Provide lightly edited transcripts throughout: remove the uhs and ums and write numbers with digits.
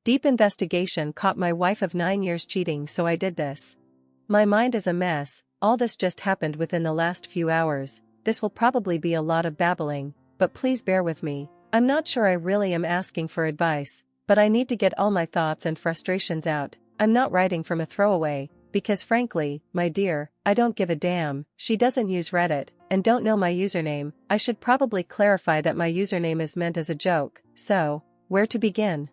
Deep investigation caught my wife of 9 years cheating, so I did this. My mind is a mess. All this just happened within the last few hours. This will probably be a lot of babbling, but please bear with me. I'm not sure I really am asking for advice, but I need to get all my thoughts and frustrations out. I'm not writing from a throwaway, because frankly, my dear, I don't give a damn. She doesn't use Reddit, and don't know my username. I should probably clarify that my username is meant as a joke, so, where to begin?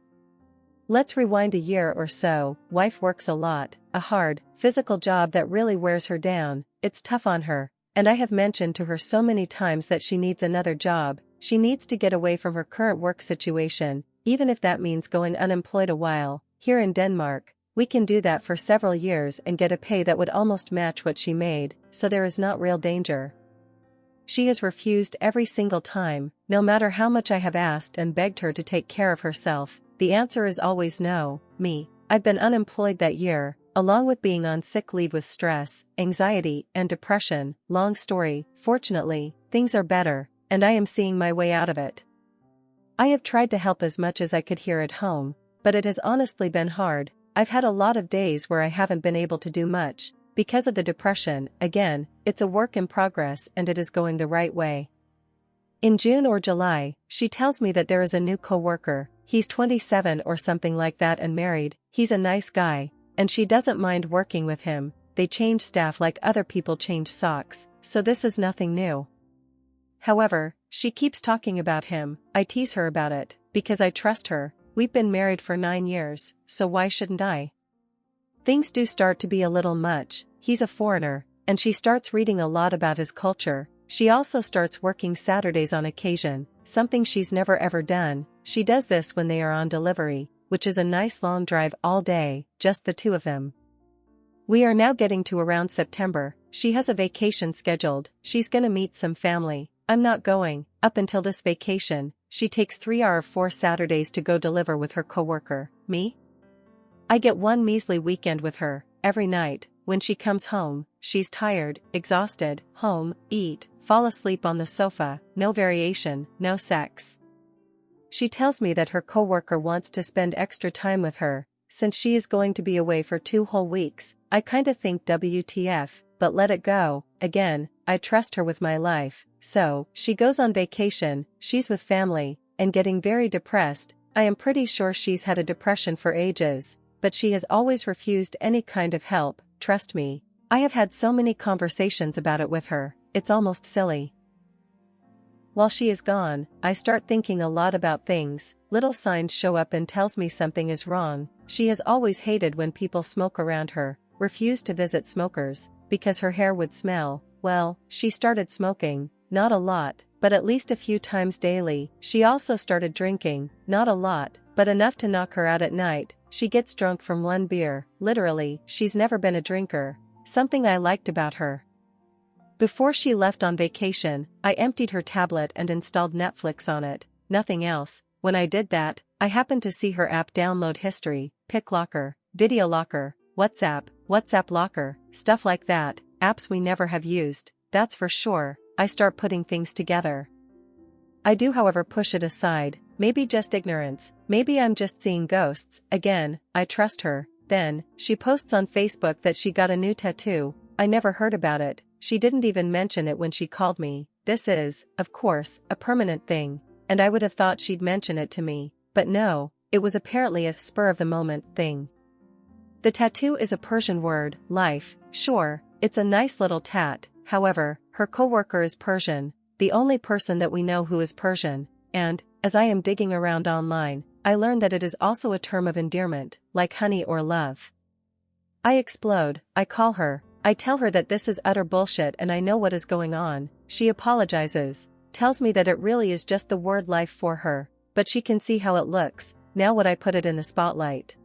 Let's rewind a year or so. Wife works a lot, a hard, physical job that really wears her down. It's tough on her, and I have mentioned to her so many times that she needs another job. She needs to get away from her current work situation, even if that means going unemployed a while. Here in Denmark, we can do that for several years and get a pay that would almost match what she made, so there is not real danger. She has refused every single time, no matter how much I have asked and begged her to take care of herself. The answer is always no. I've been unemployed that year, along with being on sick leave with stress, anxiety, and depression. Long story. Fortunately, things are better, and I am seeing my way out of it. I have tried to help as much as I could here at home, but it has honestly been hard. I've had a lot of days where I haven't been able to do much, because of the depression. Again, it's a work in progress and it is going the right way. In June or July, she tells me that there is a new coworker. He's 27 or something like that and married. He's a nice guy, and she doesn't mind working with him. They change staff like other people change socks, so this is nothing new. However, she keeps talking about him. I tease her about it, because I trust her. We've been married for 9 years, so why shouldn't I? Things do start to be a little much. He's a foreigner, and she starts reading a lot about his culture. She also starts working Saturdays on occasion, something she's never ever done. She does this when they are on delivery, which is a nice long drive all day, just the two of them. We are now getting to around September. She has a vacation scheduled. She's gonna meet some family. I'm not going. Up until this vacation, she takes 3 out of 4 Saturdays to go deliver with her coworker. Me? I get one measly weekend with her. Every night, when she comes home, she's tired, exhausted. Home, eat, fall asleep on the sofa. No variation, no sex. She tells me that her coworker wants to spend extra time with her, since she is going to be away for 2 whole weeks. I kinda think WTF, but let it go. Again, I trust her with my life. So, she goes on vacation, she's with family, and getting very depressed. I am pretty sure she's had a depression for ages, but she has always refused any kind of help. Trust me, I have had so many conversations about it with her, it's almost silly. While she is gone, I start thinking a lot about things. Little signs show up and tells me something is wrong. She has always hated when people smoke around her, refused to visit smokers, because her hair would smell. Well, she started smoking, not a lot, but at least a few times daily. She also started drinking, not a lot, but enough to knock her out at night. She gets drunk from 1 beer. Literally, she's never been a drinker. Something I liked about her. Before she left on vacation, I emptied her tablet and installed Netflix on it. Nothing else. When I did that, I happened to see her app download history, PicLocker, Video Locker, WhatsApp, WhatsApp Locker, stuff like that, apps we never have used, that's for sure. I start putting things together. I do however push it aside, maybe just ignorance, maybe I'm just seeing ghosts. Again, I trust her. Then, she posts on Facebook that she got a new tattoo. I never heard about it. She didn't even mention it when she called me. This is, of course, a permanent thing, and I would have thought she'd mention it to me, but no, it was apparently a spur-of-the-moment thing. The tattoo is a Persian word, life. Sure, it's a nice little tat. However, her coworker is Persian, the only person that we know who is Persian, and, as I am digging around online, I learned that it is also a term of endearment, like honey or love. I explode. I call her. I tell her that this is utter bullshit and I know what is going on. She apologizes, tells me that it really is just the word life for her, but she can see how it looks. Now would I put it in the spotlight?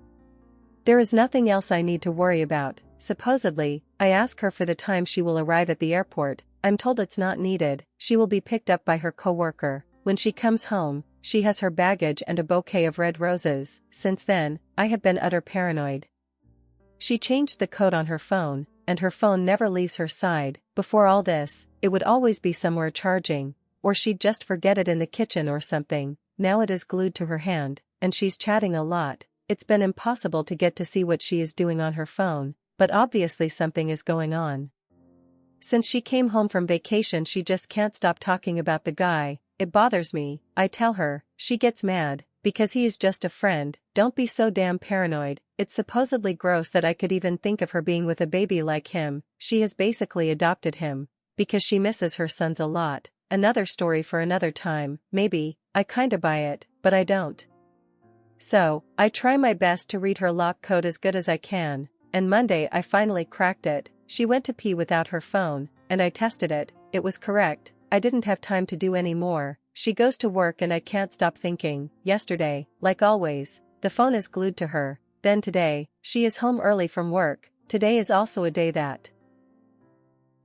There is nothing else I need to worry about. Supposedly, I ask her for the time she will arrive at the airport. I'm told it's not needed. She will be picked up by her coworker. When she comes home, she has her baggage and a bouquet of red roses. Since then, I have been utter paranoid. She changed the code on her phone, and her phone never leaves her side. Before all this, it would always be somewhere charging, or she'd just forget it in the kitchen or something. Now it is glued to her hand, and she's chatting a lot. it's been impossible to get to see what she is doing on her phone, but obviously something is going on. Since she came home from vacation, she just can't stop talking about the guy. It bothers me, I tell her. She gets mad, because he is just a friend. Don't be so damn paranoid. It's supposedly gross that I could even think of her being with a baby like him. She has basically adopted him, because she misses her sons a lot. Another story for another time, maybe. I kinda buy it, but I don't. So, I try my best to read her lock code as good as I can, and Monday I finally cracked it. She went to pee without her phone, and I tested it. It was correct. I didn't have time to do any more. She goes to work and I can't stop thinking. Yesterday, like always, the phone is glued to her. Then today, she is home early from work. Today is also a day that,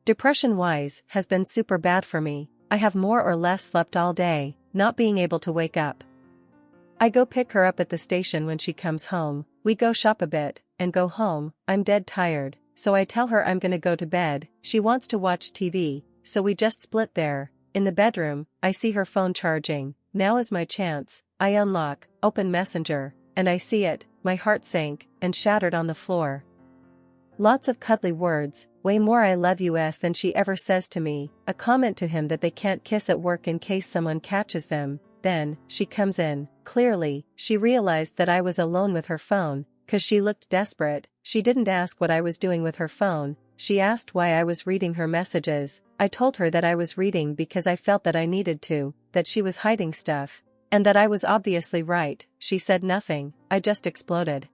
depression-wise, has been super bad for me. I have more or less slept all day, not being able to wake up. I go pick her up at the station when she comes home. We go shop a bit, and go home. I'm dead tired, so I tell her I'm gonna go to bed. She wants to watch TV, so we just split there. In the bedroom, I see her phone charging. Now is my chance. I unlock, open Messenger, and I see it. My heart sank, and shattered on the floor. Lots of cuddly words, way more I love yous than she ever says to me. A comment to him that they can't kiss at work in case someone catches them. Then, she comes in. Clearly, she realized that I was alone with her phone, 'cause she looked desperate. She didn't ask what I was doing with her phone. She asked why I was reading her messages. I told her that I was reading because I felt that I needed to, that she was hiding stuff, and that I was obviously right. She said nothing. I just exploded.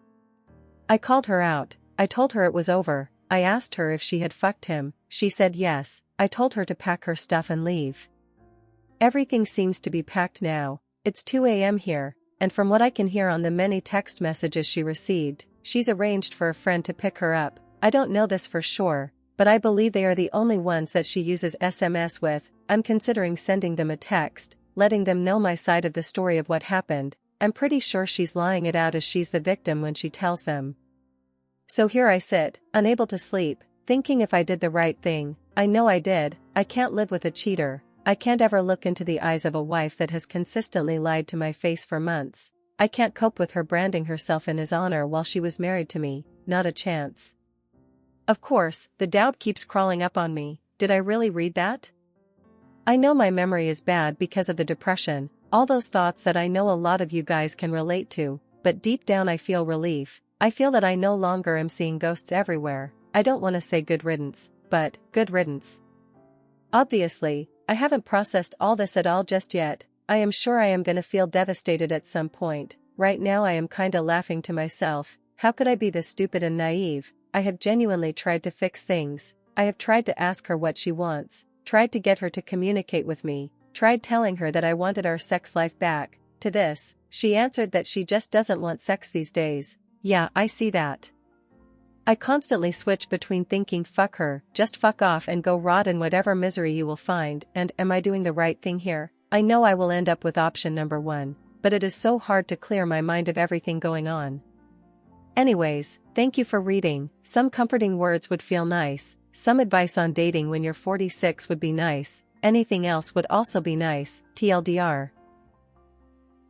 I called her out. I told her it was over. I asked her if she had fucked him. She said yes. I told her to pack her stuff and leave. Everything seems to be packed now. It's 2 a.m. here, and from what I can hear on the many text messages she received, she's arranged for a friend to pick her up. I don't know this for sure, but I believe they are the only ones that she uses SMS with. I'm considering sending them a text, letting them know my side of the story of what happened. I'm pretty sure she's lying it out as she's the victim when she tells them. So here I sit, unable to sleep, thinking if I did the right thing. I know I did. I can't live with a cheater. I can't ever look into the eyes of a wife that has consistently lied to my face for months. I can't cope with her branding herself in his honor while she was married to me. Not a chance. Of course, the doubt keeps crawling up on me. Did I really read that? I know my memory is bad because of the depression, all those thoughts that I know a lot of you guys can relate to, but deep down I feel relief. I feel that I no longer am seeing ghosts everywhere. I don't want to say good riddance, but good riddance. Obviously, I haven't processed all this at all just yet. I am sure I am gonna feel devastated at some point. Right now I am kinda laughing to myself. How could I be this stupid and naive? I have genuinely tried to fix things. I have tried to ask her what she wants, tried to get her to communicate with me, tried telling her that I wanted our sex life back. To this, she answered that she just doesn't want sex these days. Yeah, I see that. I constantly switch between thinking fuck her, just fuck off and go rot in whatever misery you will find, and am I doing the right thing here? I know I will end up with option number 1, but it is so hard to clear my mind of everything going on. Anyways, thank you for reading. Some comforting words would feel nice. Some advice on dating when you're 46 would be nice. Anything else would also be nice. TLDR.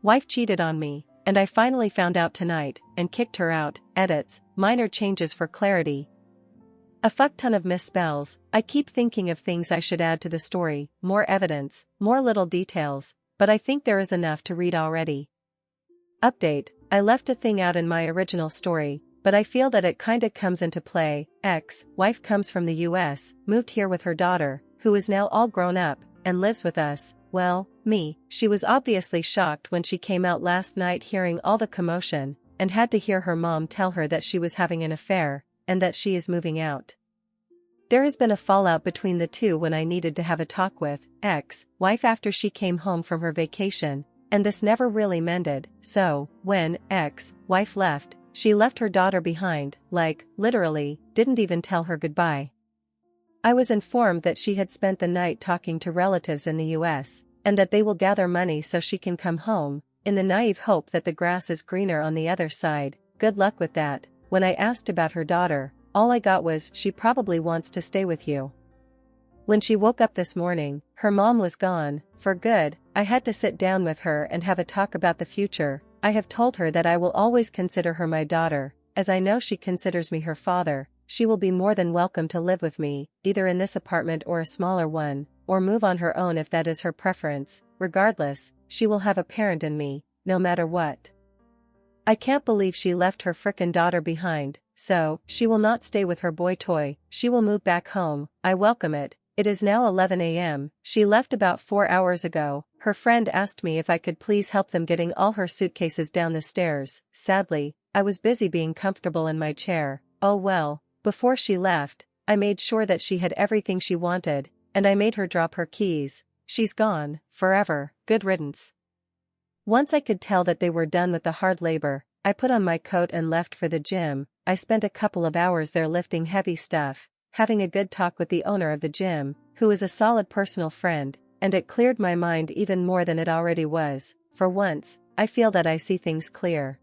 Wife cheated on me, and I finally found out tonight, and kicked her out. Edits, minor changes for clarity. A fuck ton of misspells. I keep thinking of things I should add to the story, more evidence, more little details, but I think there is enough to read already. Update, I left a thing out in my original story, but I feel that it kinda comes into play. Wife comes from the US, moved here with her daughter, who is now all grown up, and lives with us. Well, me. She was obviously shocked when she came out last night hearing all the commotion, and had to hear her mom tell her that she was having an affair, and that she is moving out. There has been a fallout between the two when I needed to have a talk with wife after she came home from her vacation, and this never really mended. So, when wife left, she left her daughter behind, like, literally, didn't even tell her goodbye. I was informed that she had spent the night talking to relatives in the US, and that they will gather money so she can come home, in the naive hope that the grass is greener on the other side. Good luck with that. When I asked about her daughter, all I got was, she probably wants to stay with you. When she woke up this morning, her mom was gone, for good. I had to sit down with her and have a talk about the future. I have told her that I will always consider her my daughter, as I know she considers me her father. She will be more than welcome to live with me, either in this apartment or a smaller one, or move on her own if that is her preference. Regardless, she will have a parent in me, no matter what. I can't believe she left her frickin' daughter behind, so, she will not stay with her boy toy, she will move back home. I welcome it. It is now 11 a.m., she left about 4 hours ago. Her friend asked me if I could please help them getting all her suitcases down the stairs. Sadly, I was busy being comfortable in my chair. Oh well, before she left, I made sure that she had everything she wanted, and I made her drop her keys. She's gone, forever, good riddance. Once I could tell that they were done with the hard labor, I put on my coat and left for the gym. I spent a couple of hours there lifting heavy stuff, having a good talk with the owner of the gym, who is a solid personal friend, and it cleared my mind even more than it already was. For once, I feel that I see things clear.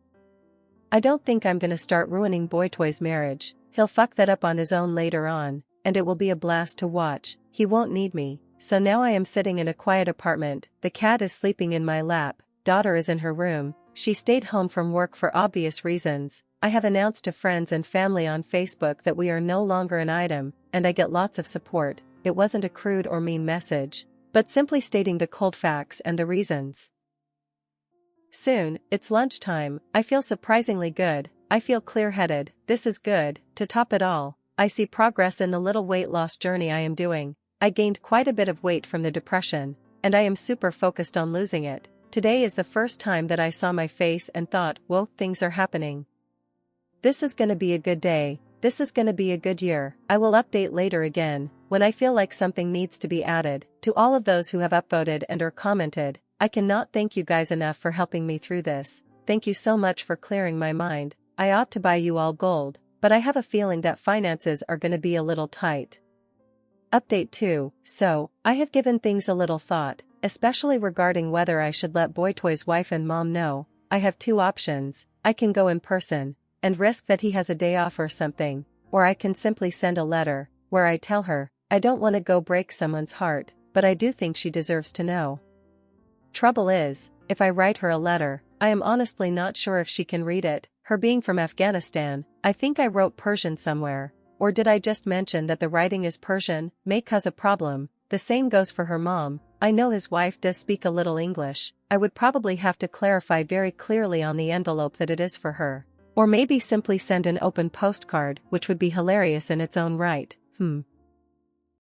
I don't think I'm gonna start ruining Boytoy's marriage. He'll fuck that up on his own later on, and it will be a blast to watch. He won't need me. So now I am sitting in a quiet apartment, the cat is sleeping in my lap, daughter is in her room, she stayed home from work for obvious reasons. I have announced to friends and family on Facebook that we are no longer an item, and I get lots of support. It wasn't a crude or mean message, but simply stating the cold facts and the reasons. Soon, it's lunchtime. I feel surprisingly good. I feel clear-headed. This is good. To top it all, I see progress in the little weight loss journey I am doing. I gained quite a bit of weight from the depression, and I am super focused on losing it. Today is the first time that I saw my face and thought, whoa, things are happening. This is gonna be a good day. This is gonna be a good year. I will update later again, when I feel like something needs to be added. To all of those who have upvoted and or commented, I cannot thank you guys enough for helping me through this. Thank you so much for clearing my mind. I ought to buy you all gold, but I have a feeling that finances are gonna be a little tight. Update 2. So, I have given things a little thought, especially regarding whether I should let Boytoy's wife and mom know. I have two options. I can go in person, and risk that he has a day off or something, or I can simply send a letter, where I tell her, I don't want to go break someone's heart, but I do think she deserves to know. Trouble is, if I write her a letter, I am honestly not sure if she can read it. Her being from Afghanistan, I think I wrote Persian somewhere, or did I just mention that the writing is Persian, may cause a problem. The same goes for her mom. I know his wife does speak a little English. I would probably have to clarify very clearly on the envelope that it is for her. Or maybe simply send an open postcard, which would be hilarious in its own right.